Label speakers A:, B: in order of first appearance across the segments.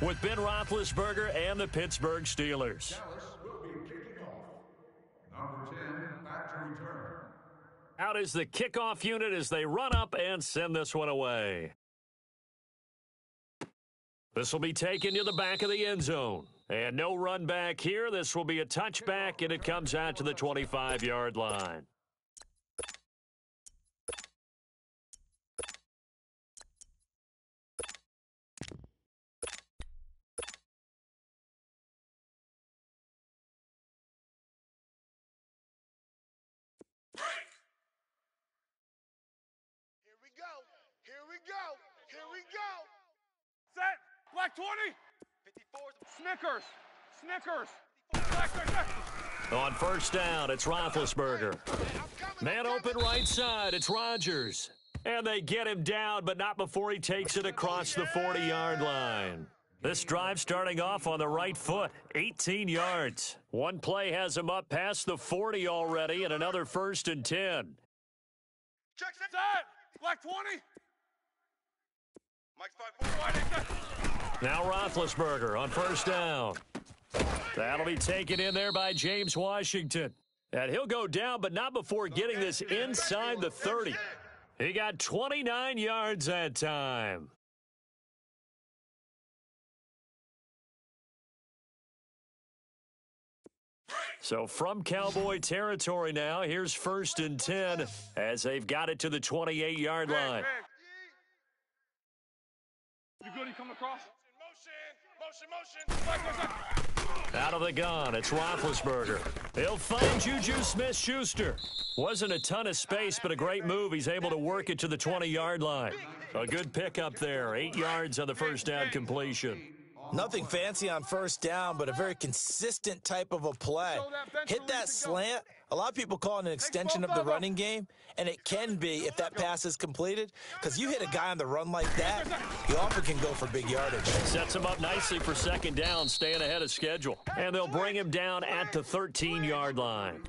A: with Ben Roethlisberger and the Pittsburgh Steelers.
B: Dallas will be kicking off. Number 10, back to return.
A: Out is the kickoff unit as they run up and send this one away. This will be taken to the back of the end zone. And no run back here. This will be a touchback, and it comes out to the 25-yard line.
C: Here we go. Here we go.
D: Set. Black 20. 54. Snickers. Snickers.
A: On first down, it's Roethlisberger. Man open right side, it's Rodgers. And they get him down, but not before he takes it across the 40-yard line. This drive starting off on the right foot, 18 yards. One play has him up past the 40 already, and another 1st and 10.
D: Check set. Black 20. Mike's 5-4.
A: Now Roethlisberger on first down. That'll be taken in there by James Washington. And he'll go down, but not before getting this inside the 30. He got 29 yards that time. So from Cowboy territory now, here's 1st and 10 as they've got it to the 28-yard line.
D: You good? You coming across?
C: Motion.
A: Out of the gun, it's Roethlisberger. He'll find Juju Smith-Schuster. Wasn't a ton of space, but a great move. He's able to work it to the 20-yard line. A good pickup there, 8 yards on the first down completion.
E: Nothing fancy on first down, but a very consistent type of a play. Hit that slant. A lot of people call it an extension of the running game, and it can be if that pass is completed, because you hit a guy on the run like that, he often can go for big yardage.
A: Sets him up nicely for second down, staying ahead of schedule. And they'll bring him down at the 13-yard line.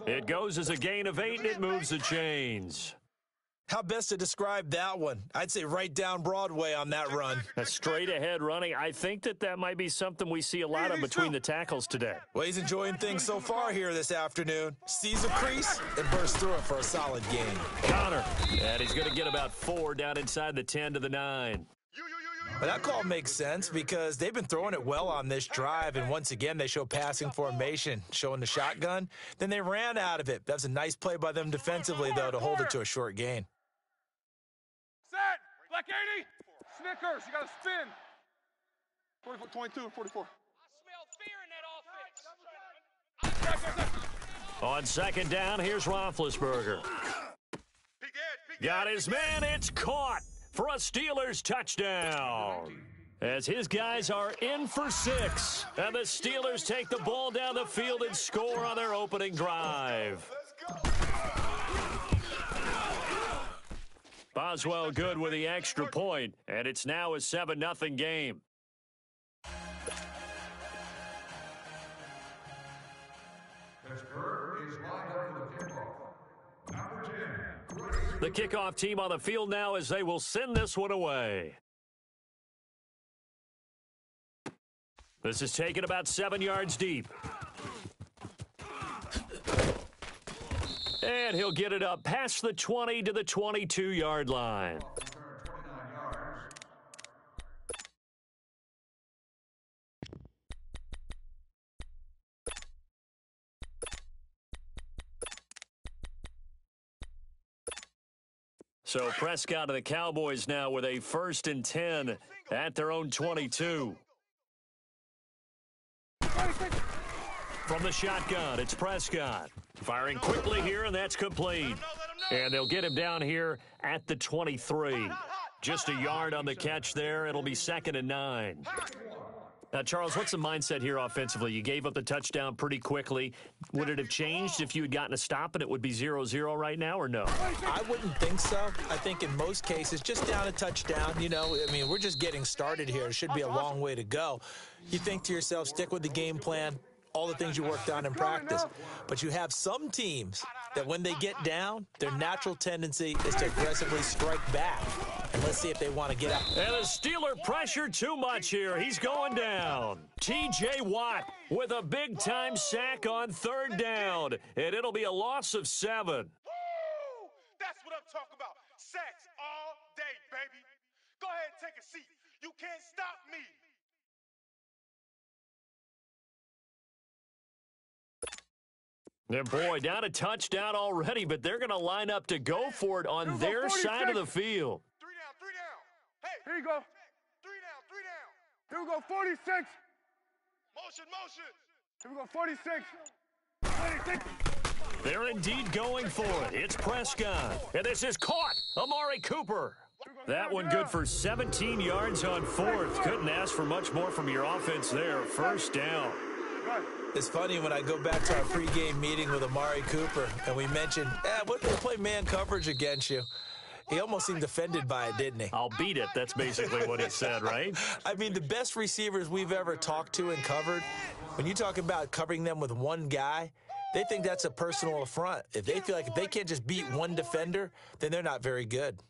A: It goes as a gain of 8, and it moves the chains.
E: How best to describe that one? I'd say right down Broadway on that run.
A: A straight-ahead running. I think that might be something we see a lot of between the tackles today.
E: Well, he's enjoying things so far here this afternoon. Sees a crease and bursts through it for a solid gain.
A: Connor, and he's going to get about 4 down inside the 10 to the 9.
E: Well, that call makes sense because they've been throwing it well on this drive, and once again, they show passing formation, showing the shotgun. Then they ran out of it. That's a nice play by them defensively, though, to hold it to a short gain.
D: Set. Black 80. Snickers. You got to spin. 44, 22, 44.
C: I smell fear in that offense.
A: On second down, here's Roethlisberger. Got his man, it's caught for a Steelers touchdown. As his guys are in for 6, and the Steelers take the ball down the field and score on their opening drive. Boswell good with the extra point, and it's now a 7-0 game.
B: Pittsburgh is lined up for the kickoff. Number 10.
A: The kickoff team on the field now as they will send this one away. This is taken about 7 yards deep. And he'll get it up past the 20 to the 22-yard line. So Prescott and the Cowboys now with a 1st and 10 at their own 22. From the shotgun, it's Prescott. Firing quickly here, and that's complete. And they'll get him down here at the 23. Just a yard on the catch there. It'll be 2nd and 9. Now, Charles, what's the mindset here offensively? You gave up the touchdown pretty quickly. Would it have changed if you had gotten a stop and it would be 0-0 right now, or no?
E: I wouldn't think so. I think in most cases, just down a touchdown, you know, I mean, we're just getting started here. It should be a long way to go. You think to yourself, stick with the game plan, all the things you worked on in practice. But you have some teams that when they get down, their natural tendency is to aggressively strike back. And let's see if they want to get out.
A: And the Steeler pressure too much here. He's going down. T.J. Watt with a big-time sack on third down. And it'll be a loss of 7.
C: Woo! That's what I'm talking about. Sacks all day, baby. Go ahead and take a seat. You can't stop me.
A: And boy, down a touchdown already, but they're going to line up to go for it on their side of the field.
C: 3 down, 3 down. Hey,
D: Here you go.
C: 3 down, 3 down.
D: Here we go, 46.
C: Motion, motion.
D: Here we go, 46. 46.
A: They're indeed going for it. It's Prescott. And this is caught. Amari Cooper. That one good for 17 yards on fourth. Couldn't ask for much more from your offense there. First down.
E: It's funny when I go back to our pregame meeting with Amari Cooper and we mentioned, we'll play man coverage against you. He almost seemed offended by it, didn't he?
A: I'll beat it. That's basically what he said, right?
E: I mean, the best receivers we've ever talked to and covered, when you talk about covering them with one guy, they think that's a personal affront. If they feel like if they can't just beat one defender, then they're not very good.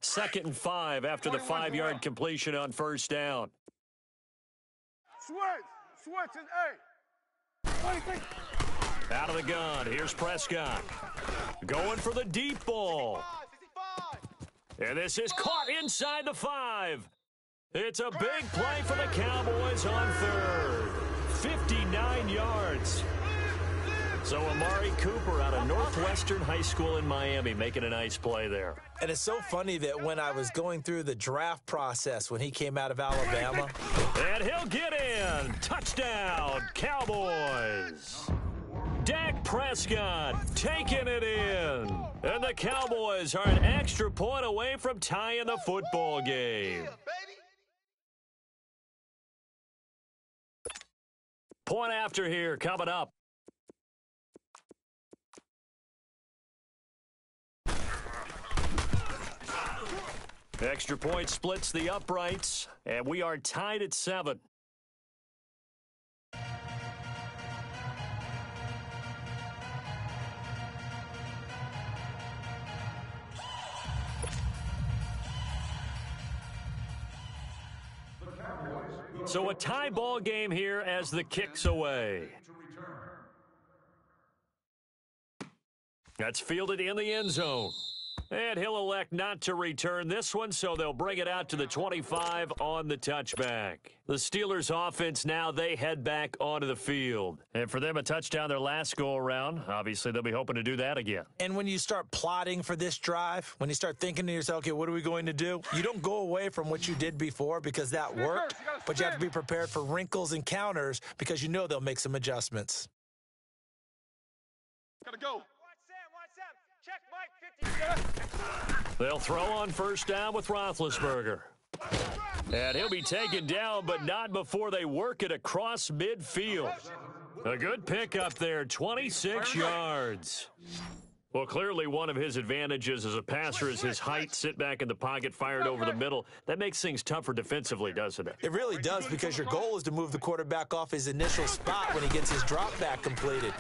A: Second and 5 after the 5-yard completion on first down.
D: Switch is A. 26.
A: Out of the gun. Here's Prescott. Going for the deep ball.
C: 55.
A: And this is caught inside the 5. It's a big play for the Cowboys on third. 59 yards. So Amari Cooper out of Northwestern High School in Miami making a nice play there.
E: And it's so funny that when I was going through the draft process when he came out of Alabama.
A: And he'll get in. Touchdown, Cowboys. Dak Prescott taking it in. And the Cowboys are an extra point away from tying the football game.
C: Yeah, baby.
A: Point after here coming up. Extra point splits the uprights, and we are tied at 7. So a tie ball game here as the kick's away. That's fielded in the end zone. And he'll elect not to return this one, so they'll bring it out to the 25 on the touchback. The Steelers offense now, they head back onto the field. And for them, a touchdown their last go-around. Obviously, they'll be hoping to do that again.
E: And when you start plotting for this drive, when you start thinking to yourself, okay, what are we going to do? You don't go away from what you did before because that worked, but you have to be prepared for wrinkles and counters because you know they'll make some adjustments.
D: Gotta go.
C: Check Mike 50.
A: They'll throw on first down with Roethlisberger. And he'll be taken down, but not before they work it across midfield. A good pickup there, 26 yards. Well, clearly one of his advantages as a passer is his height. Sit back in the pocket, fired over the middle. That makes things tougher defensively, doesn't it?
E: It really does, because your goal is to move the quarterback off his initial spot when he gets his drop back completed.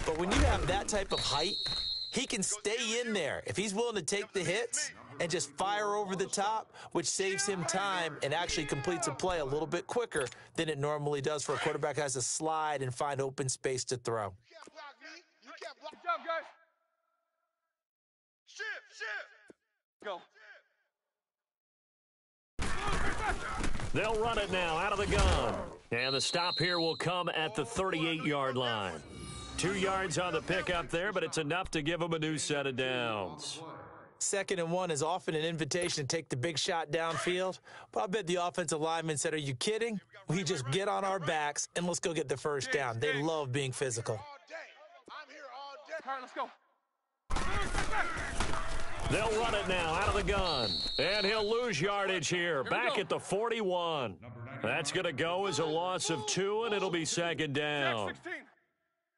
E: But when you have that type of height, he can stay in there if he's willing to take the hits and just fire over the top, which saves him time and actually completes a play a little bit quicker than it normally does for a quarterback who has to slide and find open space to throw.
C: You can't block me. You can't block.
D: Good job, guys.
C: Shift.
D: Go.
A: They'll run it now out of the gun. And the stop here will come at the 38-yard line. 2 yards on the pickup there, but it's enough to give them a new set of downs.
E: 2nd and 1 is often an invitation to take the big shot downfield. But I bet the offensive lineman said, are you kidding? We just get on our backs and let's go get the first down. They love being physical.
C: All day. I'm here all day.
D: All right, let's go.
A: They'll run it now out of the gun. And he'll lose yardage here. Back at the 41. That's going to go as a loss of 2, and it'll be 2nd down.
D: 16.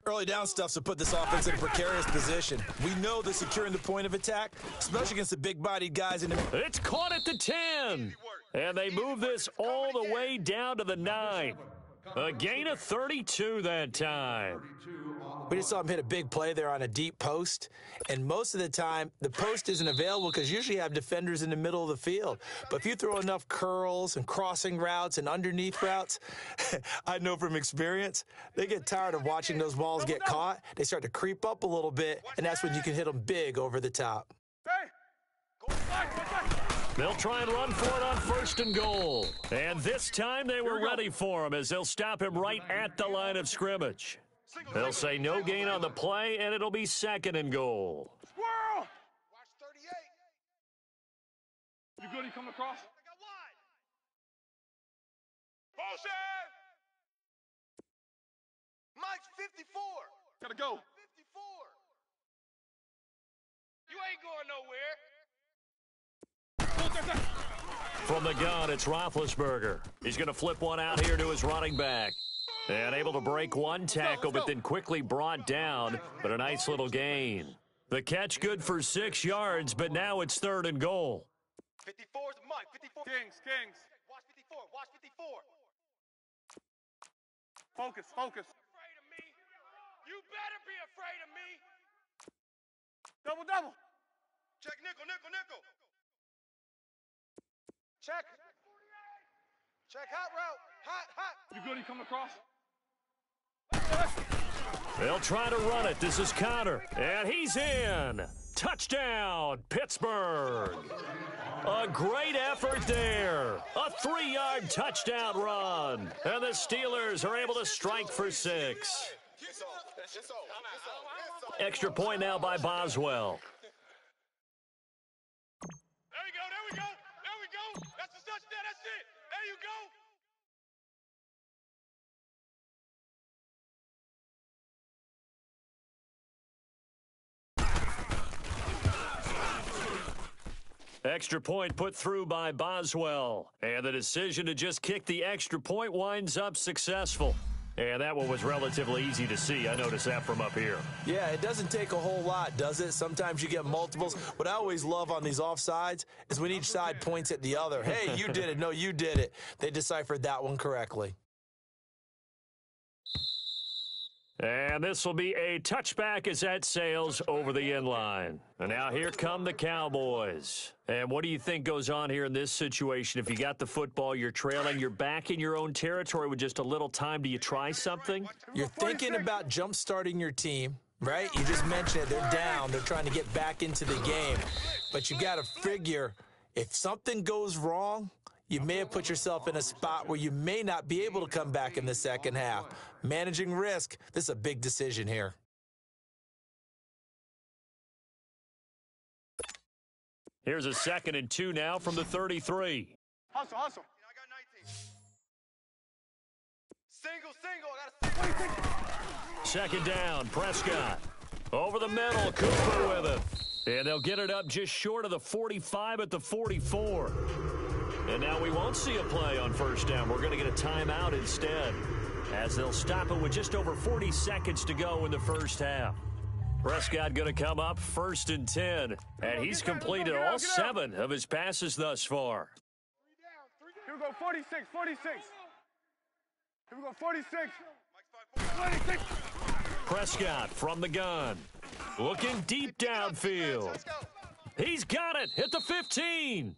E: Early down stuff to put this offense in a precarious position. We know they're securing the point of attack, especially against the big-bodied guys in the...
A: It's caught at the 10. And they move this all the way down to the 9. A gain of 32 that time.
B: 32 on the
E: We just saw him hit a big play there on a deep post, and most of the time, the post isn't available because usually you have defenders in the middle of the field. But if you throw enough curls and crossing routes and underneath routes, I know from experience, they get tired of watching those balls get caught. They start to creep up a little bit, and that's when you can hit them big over the top.
A: They'll try and run for it on 1st and goal. And this time they were ready for him as they'll stop him right at the line of scrimmage. They'll say no gain on the play, and it'll be 2nd and goal.
D: Squirrel! Watch 38. You good? You coming across? Motion!
C: Mike's 54.
D: Gotta go.
C: 54. You ain't going nowhere.
A: From the gun, it's Roethlisberger. He's going to flip one out here to his running back. And able to break one tackle, but then quickly brought down, but a nice little gain. The catch good for 6 yards, but now it's 3rd and goal.
C: 54 is Mike. 54.
D: Kings.
C: Watch 54. Watch 54.
D: Focus.
C: Afraid of me? You better be afraid of me.
D: Double.
C: Check nickel. Check. Check hot route. Hot.
D: You good? You coming across?
A: They'll try to run it. This is Connor, and he's in. Touchdown, Pittsburgh. A great effort there. A 3-yard touchdown run. And the Steelers are able to strike for 6. Extra point now by Boswell.
C: There we go. That's the touchdown. That's it. There you go.
A: Extra point put through by Boswell. And the decision to just kick the extra point winds up successful. And that one was relatively easy to see. I noticed that from up here.
E: Yeah, it doesn't take a whole lot, does it? Sometimes you get multiples. What I always love on these offsides is when each side points at the other. Hey, you did it. No, you did it. They deciphered that one correctly.
A: And this will be a touchback as that sails over the end line. And now here come the Cowboys. And what do you think goes on here in this situation? If you got the football, you're trailing, you're back in your own territory with just a little time. Do you try something?
E: You're thinking about jump-starting your team, right? You just mentioned it. They're down. They're trying to get back into the game. But you got to figure if something goes wrong, you may have put yourself in a spot where you may not be able to come back in the second half. Managing risk, this is a big decision here.
A: Here's a 2nd and 2 now from the 33.
D: Hustle.
C: I got 19. Single. I got a single.
A: 2nd down, Prescott. Over the middle, Cooper with it. And they'll get it up just short of the 45 at the 44. And now we won't see a play on 1st down. We're going to get a timeout instead, as they'll stop it with just over 40 seconds to go in the first half. Prescott going to come up 1st and 10, and he's completed all 7 of his passes thus far.
D: Here we go, 46. Here we go, 46. 26.
A: Prescott from the gun, looking deep downfield. He's got it at the 15.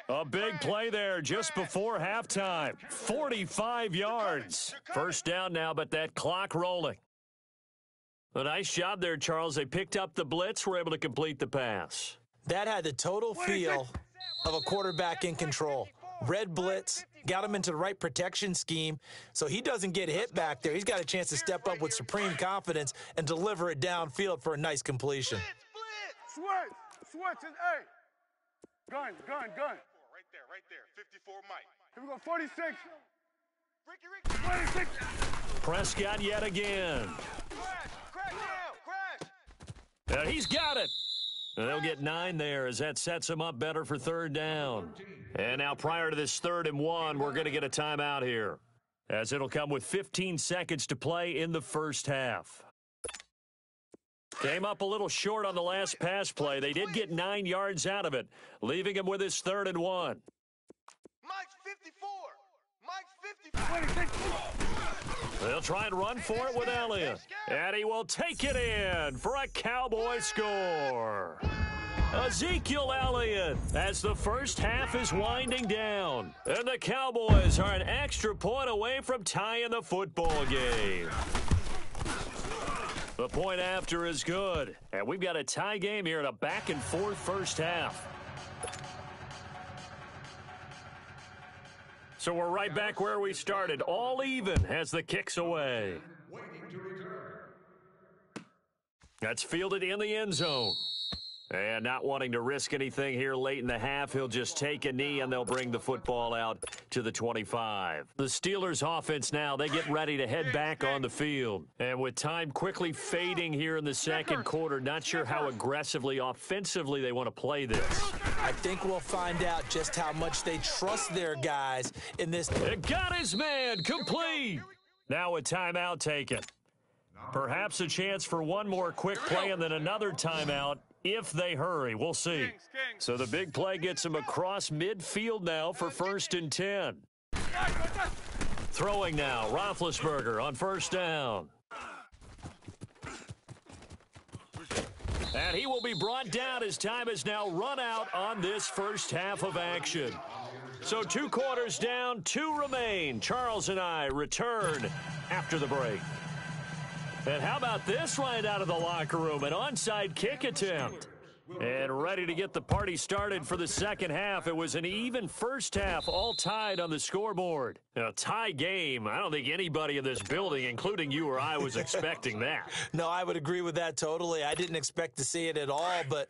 A: A big play there just before halftime. 45 yards. 1st down now, but that clock rolling. A nice job there, Charles. They picked up the blitz, were able to complete the pass.
E: That had the total feel of a quarterback in control. Red blitz, got him into the right protection scheme, so he doesn't get hit back there. He's got a chance to step up with supreme confidence and deliver it downfield for a nice completion.
D: Switch, and hey. Gun.
C: Right there. 54 Mike.
D: Here we go, 46.
C: Ricky.
D: 26.
A: Prescott yet again.
C: Crash now.
A: And he's got it. And they'll get 9 there as that sets him up better for 3rd down. And now prior to this 3rd and 1, we're going to get a timeout here, as it'll come with 15 seconds to play in the first half. Came up a little short on the last pass play. They did get 9 yards out of it, leaving him with his 3rd and 1.
C: Mike's 54. Mike's
A: They'll try and run for it with Elliott. And he will take it in for a Cowboy score. Ezekiel Elliott as the first half is winding down. And the Cowboys are an extra point away from tying the football game. The point after is good. And we've got a tie game here in a back-and-forth first half. So we're right back where we started, all even as the kick's away. That's fielded in the end zone. And not wanting to risk anything here late in the half, he'll just take a knee and they'll bring the football out to the 25. The Steelers offense now, they get ready to head back on the field. And with time quickly fading here in the second quarter, not sure how aggressively, offensively they want to play this.
E: I think we'll find out just how much they trust their guys in this.
A: It got his man complete. Now a timeout taken. Perhaps a chance for one more quick play and then another timeout. If they hurry, we'll see. So the big play gets him across midfield now for 1st and 10. Throwing now, Roethlisberger on first down. And he will be brought down as time has now run out on this first half of action. So 2 quarters down, 2 remain. Charles and I return after the break. And how about this right out of the locker room? An onside kick attempt. And ready to get the party started for the second half. It was an even first half, all tied on the scoreboard. A tie game. I don't think anybody in this building, including you or I, was expecting that.
E: No, I would agree with that totally. I didn't expect to see it at all, but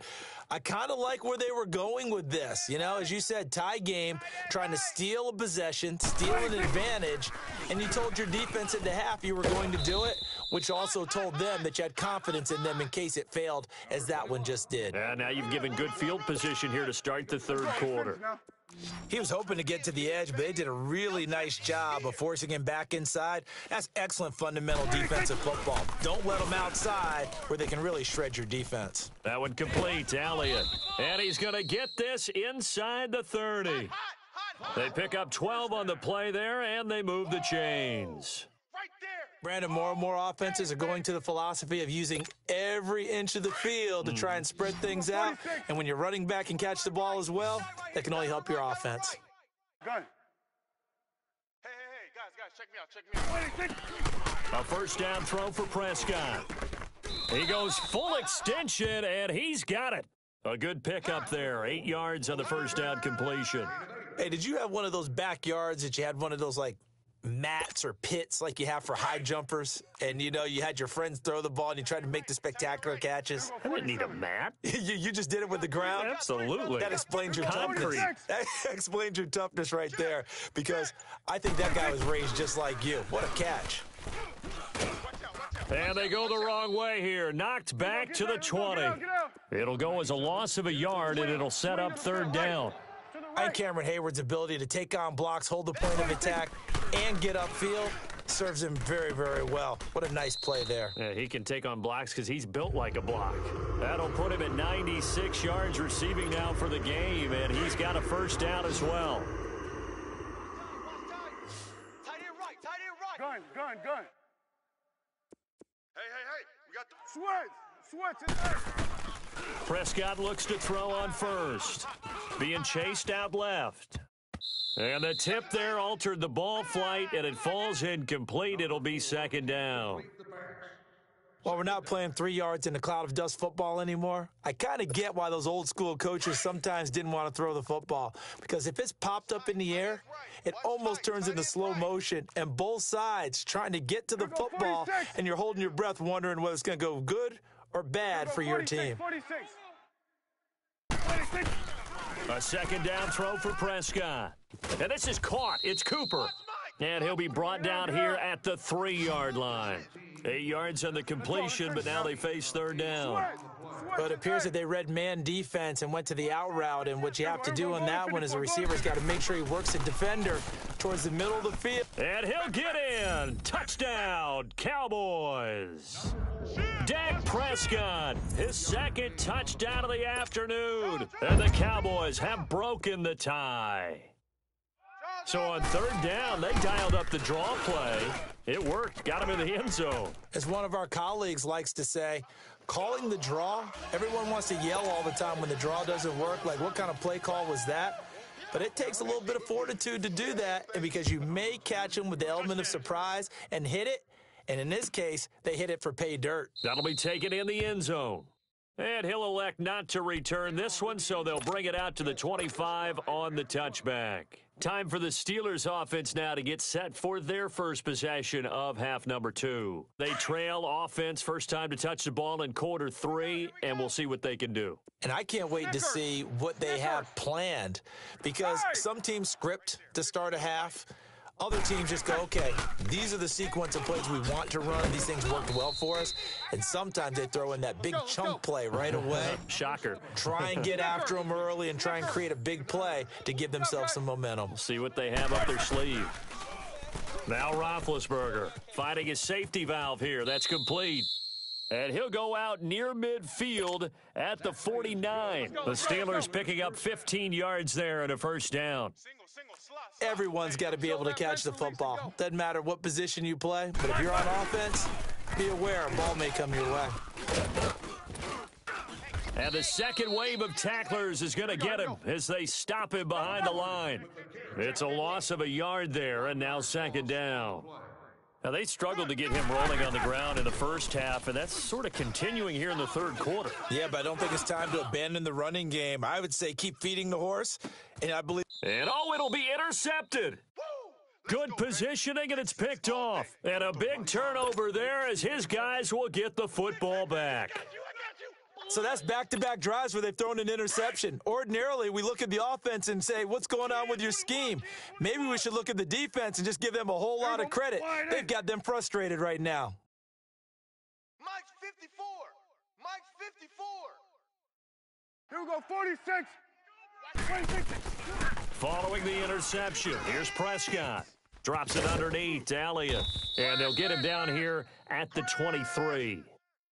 E: I kind of like where they were going with this. You know, as you said, tie game, trying to steal a possession, steal an advantage, and you told your defense at the half you were going to do it, which also told them that you had confidence in them in case it failed, as that one just did.
A: And now you've given good field position here to start the third quarter.
E: He was hoping to get to the edge, but they did a really nice job of forcing him back inside. That's excellent fundamental defensive football. Don't let them outside where they can really shred your defense.
A: That one complete, Elliott. And he's going to get this inside the 30. They pick up 12 on the play there, and they move the chains.
E: Brandon, more and more offenses are going to the philosophy of using every inch of the field to try and spread things out. And when you're running back and catch the ball as well, that can only help your offense.
D: Gun. Hey, guys, check me out.
A: A first down throw for Prescott. He goes full extension, and he's got it. A good pickup there. 8 yards on the first down completion.
E: Hey, did you have one of those backyards that you had one of those, like, mats or pits like you have for high jumpers, and you know you had your friends throw the ball and you tried to make the spectacular catches?
A: I didn't need a mat.
E: you just did it with the ground?
A: Absolutely.
E: That explains your
A: Concrete.
E: toughness. That explains your toughness right there, because I think that guy was raised just like you. What a catch.
A: And they go the wrong way here. Knocked back to the 20. It'll go as a loss of a yard, and it'll set up third down.
E: And Cameron Hayward's ability to take on blocks, hold the point of attack, and get upfield serves him very, very well. What a nice play there.
A: Yeah, he can take on blocks because he's built like a block. That'll put him at 96 yards receiving now for the game, and he's got a first down as well.
D: Gun. Hey. We got the Sweats in there.
A: Prescott looks to throw on first. Being chased out left. And the tip there altered the ball flight, and it falls incomplete. It'll be second down.
E: Well, we're not playing 3 yards in a cloud of dust football anymore. I kind of get why those old school coaches sometimes didn't want to throw the football, because if it's popped up in the air, it almost turns into slow motion, and both sides trying to get to the football, and you're holding your breath wondering whether it's going to go good or bad for your team.
D: 46.
A: A second down throw for Prescott. And this is caught. It's Cooper. And he'll be brought down here at the 3-yard line. 8 yards on the completion, but now they face third down.
E: But it appears that they read man defense and went to the out route, and what you have to do on that one is the receiver's got to make sure he works the defender towards the middle of the field.
A: And he'll get in. Touchdown, Cowboys. Dak Prescott, his second touchdown of the afternoon. And the Cowboys have broken the tie. So on third down, they dialed up the draw play. It worked. Got him in the end zone.
E: As one of our colleagues likes to say, calling the draw, everyone wants to yell all the time when the draw doesn't work. Like, what kind of play call was that? But it takes a little bit of fortitude to do that, and because you may catch them with the element of surprise and hit it, and in this case, they hit it for pay dirt.
A: That'll be taken in the end zone. And he'll elect not to return this one, so they'll bring it out to the 25 on the touchback. Time for the Steelers offense now to get set for their first possession of half number 2. They trail offense, first time to touch the ball in quarter 3, and we'll see what they can do.
E: And I can't wait to see what they have planned, because some teams script to start a half. Other teams just go, okay, these are the sequence of plays we want to run. These things worked well for us. And sometimes they throw in that big chunk play right away.
A: Shocker.
E: Try and get after them early and try and create a big play to give themselves some momentum.
A: See what they have up their sleeve. Now Roethlisberger finding his safety valve here. That's complete. And he'll go out near midfield at the 49. The Steelers picking up 15 yards there and a first down.
E: Everyone's got to be able to catch the football. Doesn't matter what position you play, but if you're on offense, be aware a ball may come your way.
A: And the second wave of tacklers is going to get him as they stop him behind the line. It's a loss of a yard there, and now second down. Now, they struggled to get him rolling on the ground in the first half, and that's sort of continuing here in the third quarter.
E: Yeah, but I don't think it's time to abandon the running game. I would say keep feeding the horse, and I believe...
A: And, oh, it'll be intercepted. Good positioning, and it's picked off. And a big turnover there as his guys will get the football back.
E: So that's back-to-back drives where they've thrown an interception. Ordinarily, we look at the offense and say, what's going on with your scheme? Maybe we should look at the defense and just give them a whole lot of credit. They've got them frustrated right now.
C: Mike's 54. Mike's 54.
D: Here we go, 46. 26.
A: Following the interception, here's Prescott. Drops it underneath to Elliott. And they'll get him down here at the 23.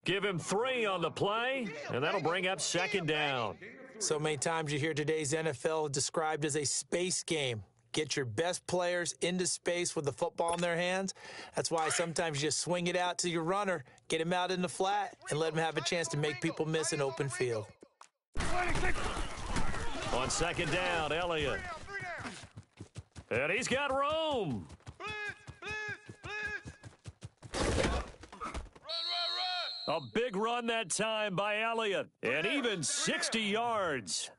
A: Give him 3 on the play, and that'll bring up second down.
E: So many times you hear today's NFL described as a space game. Get your best players into space with the football in their hands. That's why sometimes you just swing it out to your runner, get him out in the flat, and let him have a chance to make people miss an open field.
A: On second down, Elliott. And he's got room. A big run that time by Elliott, and even 60 yards.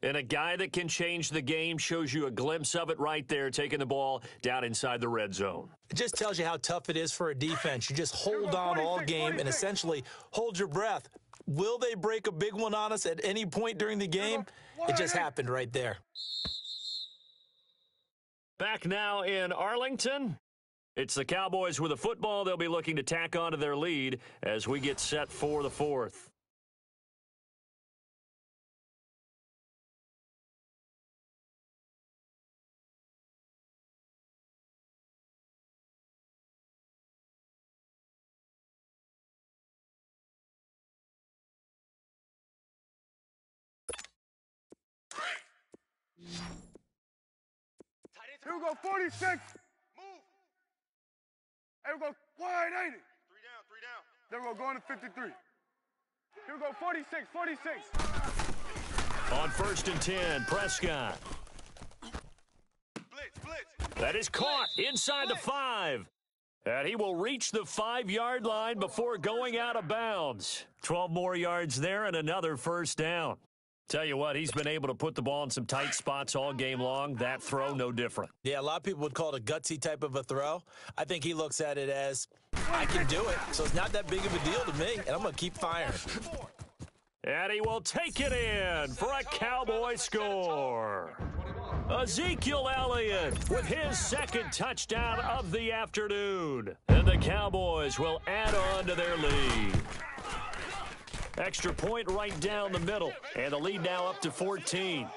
A: And a guy that can change the game, shows you a glimpse of it right there, taking the ball down inside the red zone.
E: It just tells you how tough it is for a defense. You just hold on all game and essentially hold your breath. Will they break a big one on us at any point during the game? It just happened right there.
A: Back now in Arlington. It's the Cowboys with a football. They'll be looking to tack onto their lead as we get set for the fourth.
D: Here we go, 46.
C: Move.
D: Here we go, wide 80.
C: 3 down.
D: There we go, going to 53. Here we go, 46.
A: On first and 10, Prescott.
C: Blitz.
A: That is caught inside the 5. And he will reach the 5-yard line before going out of bounds. 12 more yards there and another first down. Tell you what, he's been able to put the ball in some tight spots all game long. That throw, no different.
E: Yeah, a lot of people would call it a gutsy type of a throw. I think he looks at it as, I can do it, so it's not that big of a deal to me, and I'm going to keep firing.
A: And he will take it in for a Cowboy score. Ezekiel Elliott with his second touchdown of the afternoon. And the Cowboys will add on to their lead. Extra point right down the middle, and the lead now up to 14.